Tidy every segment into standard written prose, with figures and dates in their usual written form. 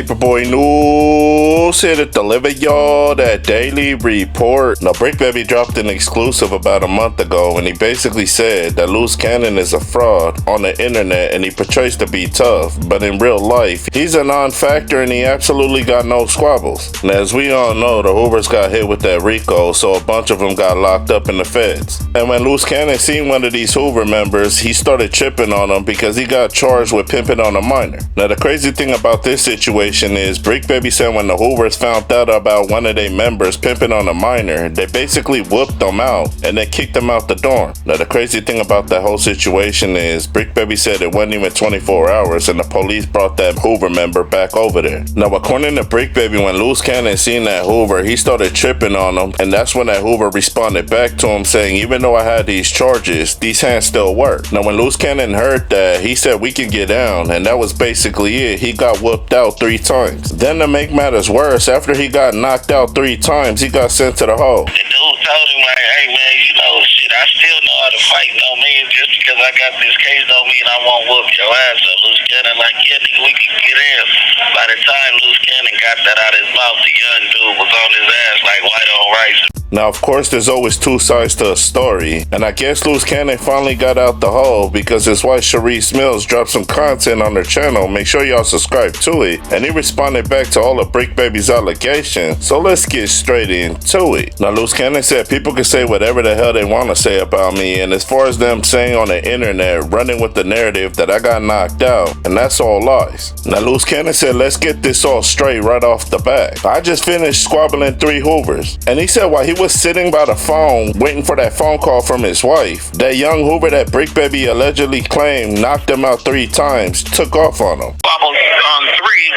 Paperboy Luce here to deliver y'all that daily report. Now, Bricc Baby dropped an exclusive about a month ago, and he basically said that Luce Cannon is a fraud on the internet, and he portrays to be tough, but in real life, he's a non-factor, and he absolutely got no squabbles. Now, as we all know, the Hoovers got hit with that RICO, so a bunch of them got locked up in the feds. And when Luce Cannon seen one of these Hoover members, he started tripping on him because he got charged with pimping on a minor. Now, the crazy thing about this situation is Bricc Baby said when the Hoovers found out about one of their members pimping on a minor, they basically whooped them out and then kicked them out the dorm. Now, the crazy thing about that whole situation is Bricc Baby said it wasn't even 24 hours and the police brought that Hoover member back over there. Now, according to Bricc Baby, when Luce Cannon seen that Hoover, he started tripping on him, and that's when that Hoover responded back to him saying, even though I had these charges, these hands still work. Now, when Luce Cannon heard that, he said we can get down, and that was basically it. He got whooped out 3 times. Then to make matters worse, after he got knocked out 3 times, he got sent to the hole. The dude told him, like, hey man, you know, shit, I still know how to fight, no man, just because I got this case don't mean I won't whoop your ass. So Luce Cannon like, yeah, nigga, we can get in. By the time Luce Cannon got that out his mouth, the young dude was on his ass like white on rice. Now, of course, there's always 2 sides to a story, and I guess Luce Cannon finally got out the hole because his wife Sharice Mills dropped some content on her channel. Make sure y'all subscribe to it, and he responded back to all of Bricc Baby's allegations, so let's get straight into it. Now, Luce Cannon said people can say whatever the hell they want to say about me, and as far as them saying on the internet, running with the narrative that I got knocked out, and that's all lies. Now, Luce Cannon said let's get this all straight right off the bat. I just finished squabbling 3 Hoovers, and he said while he was sitting by the phone waiting for that phone call from his wife, that young Hoover that Bricc Baby allegedly claimed knocked him out 3 times took off on him. Three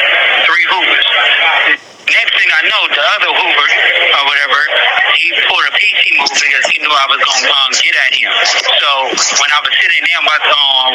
Hoovers. Next thing I know, the other Hoover or whatever, he pulled a PT move because he knew I was gonna get at him. So when I was sitting there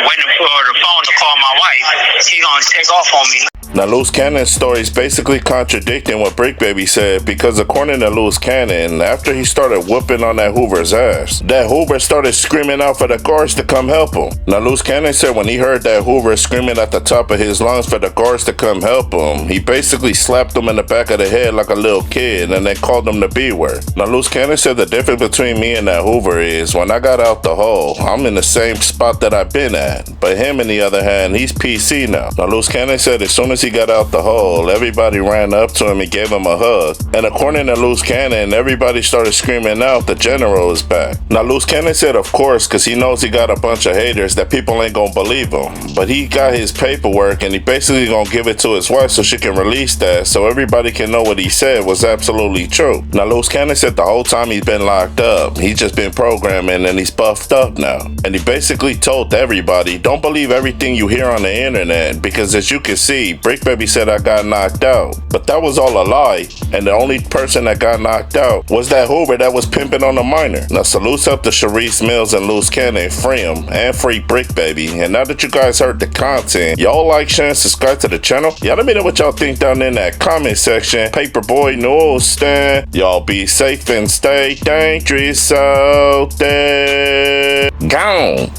waiting for the phone to call my wife, he gonna take off on me. Now, Luce Cannon's story is basically contradicting what Bricc Baby said, because according to Luce Cannon, after he started whooping on that Hoover's ass, that Hoover started screaming out for the guards to come help him. Now, Luce Cannon said when he heard that Hoover screaming at the top of his lungs for the guards to come help him, he basically slapped him in the back of the head like a little kid and then called him the B word. Now, Luce Cannon said the difference between me and that Hoover is when I got out the hole, I'm in the same spot that I've been at, but him on the other hand, he's PC now. Now, Luce Cannon said as soon as he got out the hole, everybody ran up to him and gave him a hug. And according to Luce Cannon, everybody started screaming out, the general is back. Now, Luce Cannon said, of course, because he knows he got a bunch of haters that people ain't gonna believe him. But he got his paperwork and he basically gonna give it to his wife so she can release that so everybody can know what he said was absolutely true. Now, Luce Cannon said the whole time he's been locked up, he's just been programming and he's buffed up now. And he basically told everybody, don't believe everything you hear on the internet, because as you can see, Bricc Baby said I got knocked out, but that was all a lie, and the only person that got knocked out was that Hoover that was pimping on a minor. Now, salutes up to Sharice Mills and Luce Cannon, free him and free Bricc Baby. And now that you guys heard the content, y'all like, share, and subscribe to the channel. Y'all let me know what y'all think down in that comment section. Paperboy Luce, y'all be safe and stay dangerous out there. Gone.